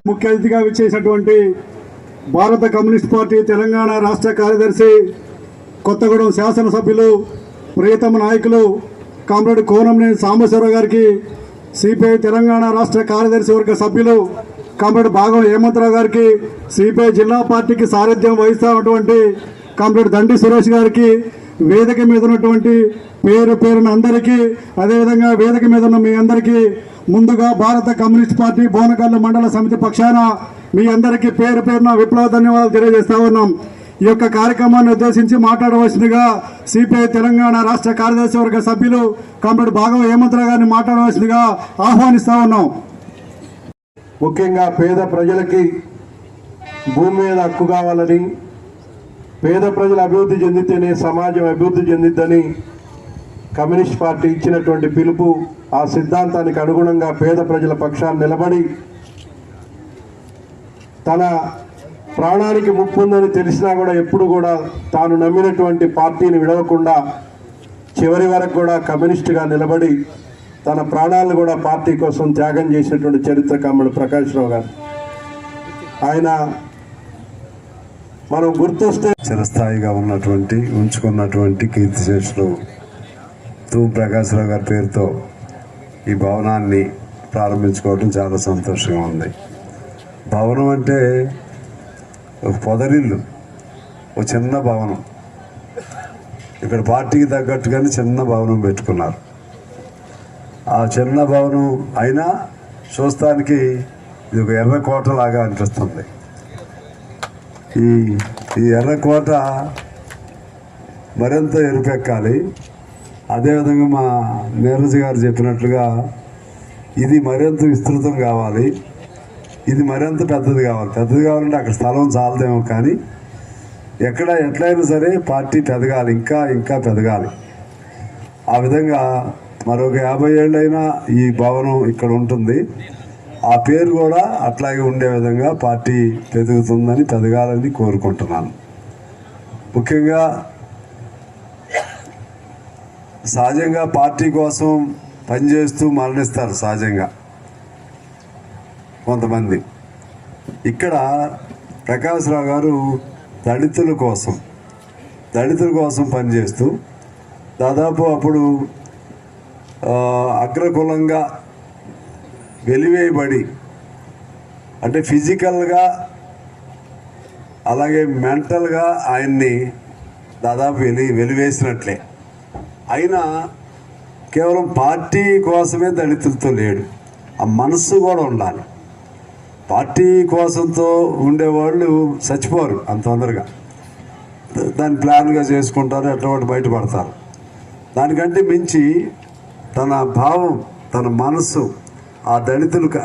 ముఖ్య అతిథిగా విచ్చేసినటువంటి భారత కమ్యూనిస్ట్ పార్టీ తెలంగాణ రాష్ట్ర కార్యదర్శి, కొత్తగూడెం శాసనసభ్యులు, ప్రియతమ నాయకులు కామ్రేడ్ కోనంనేని సాంబశివరావు గారికి, సిపిఐ తెలంగాణ రాష్ట్ర కార్యదర్శి వర్గ సభ్యులు కామ్రేడ్ భాగం హేమంతరావు గారికి, సిపిఐ జిల్లా పార్టీకి సారథ్యం వహిస్తున్నటువంటి కామ్రేడ్ దండి సురేష్ గారికి, వేదిక మీద ఉన్నటువంటి పేరు పేరున అందరికీ, అదేవిధంగా వేదిక మీద ఉన్న మీ అందరికీ ముందుగా భారత కమ్యూనిస్ట్ పార్టీ బోనకల్లు మండల సమితి పక్షాన మీ అందరికీ పేరు పేరున విప్లవ ధన్యవాదాలు తెలియజేస్తా ఉన్నాం. ఈ యొక్క కార్యక్రమాన్ని ఉద్దేశించి మాట్లాడవలసిందిగా సిపిఐ తెలంగాణ రాష్ట్ర కార్యదర్శి వర్గ సభ్యులు కామ్రేడ్ భాగవ హేమంతరావు గారిని మాట్లాడవలసిందిగా ఆహ్వానిస్తా ఉన్నాం. ముఖ్యంగా పేద ప్రజలకి భూమి మీద హక్కు కావాలని, పేద ప్రజలు అభివృద్ధి చెందితేనే సమాజం అభివృద్ధి చెందిద్దని కమ్యూనిస్ట్ పార్టీ ఇచ్చినటువంటి పిలుపు, ఆ సిద్ధాంతానికి అనుగుణంగా పేద ప్రజల పక్షాన్ని నిలబడి తన ప్రాణానికి ముప్పు ఉందని తెలిసినా కూడా ఎప్పుడు కూడా తాను నమ్మినటువంటి పార్టీని విడవకుండా చివరి వరకు కూడా కమ్యూనిస్టుగా నిలబడి తన ప్రాణాలను కూడా పార్టీ కోసం త్యాగం చేసినటువంటి చరిత్ర కామ్రేడ్ ప్రకాష్ రావు గారు. ఆయన మనం గుర్తొస్తే చిరస్థాయిగా ఉంచుకున్నటువంటి కీర్తిశేషులు తూ ప్రకాశ్రావు గారి పేరుతో ఈ భవనాన్ని ప్రారంభించుకోవడం చాలా సంతోషంగా ఉంది. భవనం అంటే ఒక పొదరిల్లు, ఒక చిన్న భవనం. ఇక్కడ పార్టీకి తగ్గట్టుగానే చిన్న భవనం పెట్టుకున్నారు. ఆ చిన్న భవనం అయినా చూస్తానికి ఇది ఒక ఎర్రకోట లాగా అనిపిస్తుంది. ఈ ఎర్రకోట మరింత ఎరుపెక్కాలి. అదేవిధంగా మా నీరజ్ గారు చెప్పినట్లుగా ఇది మరింత విస్తృతం కావాలి, ఇది మరింత పెద్దది కావాలంటే అక్కడ స్థలం చాలదేమో, కానీ ఎట్లయినా సరే పార్టీ పెదగాలి, ఇంకా పెదగాలి. ఆ విధంగా మరొక 50 ఏళ్ళైనా ఈ భవనం ఇక్కడ ఉంటుంది. ఆ పేరు కూడా అట్లాగే ఉండే విధంగా పార్టీ పెదగాలని కోరుకుంటున్నాను. ముఖ్యంగా సహజంగా పార్టీ కోసం పనిచేస్తూ మరణిస్తారు సహజంగా కొంతమంది. ఇక్కడ ప్రకాష్ రావు గారు దళితుల కోసం పనిచేస్తూ దాదాపు అప్పుడు అగ్రకులంగా వెలివేయబడి, అంటే ఫిజికల్గా అలాగే మెంటల్గా ఆయన్ని దాదాపు వెలివేసినట్లే. అయినా కేవలం పార్టీ కోసమే దళితులతో లేడు, ఆ మనస్సు కూడా ఉండాలి. పార్టీ కోసంతో ఉండేవాళ్ళు చచ్చిపోరు అంత తొందరగా, దాన్ని ప్లాన్గా చేసుకుంటారు, ఎట్లా బయటపడతారు. దానికంటే మించి తన భావం, తన మనస్సు ఆ దళితులకు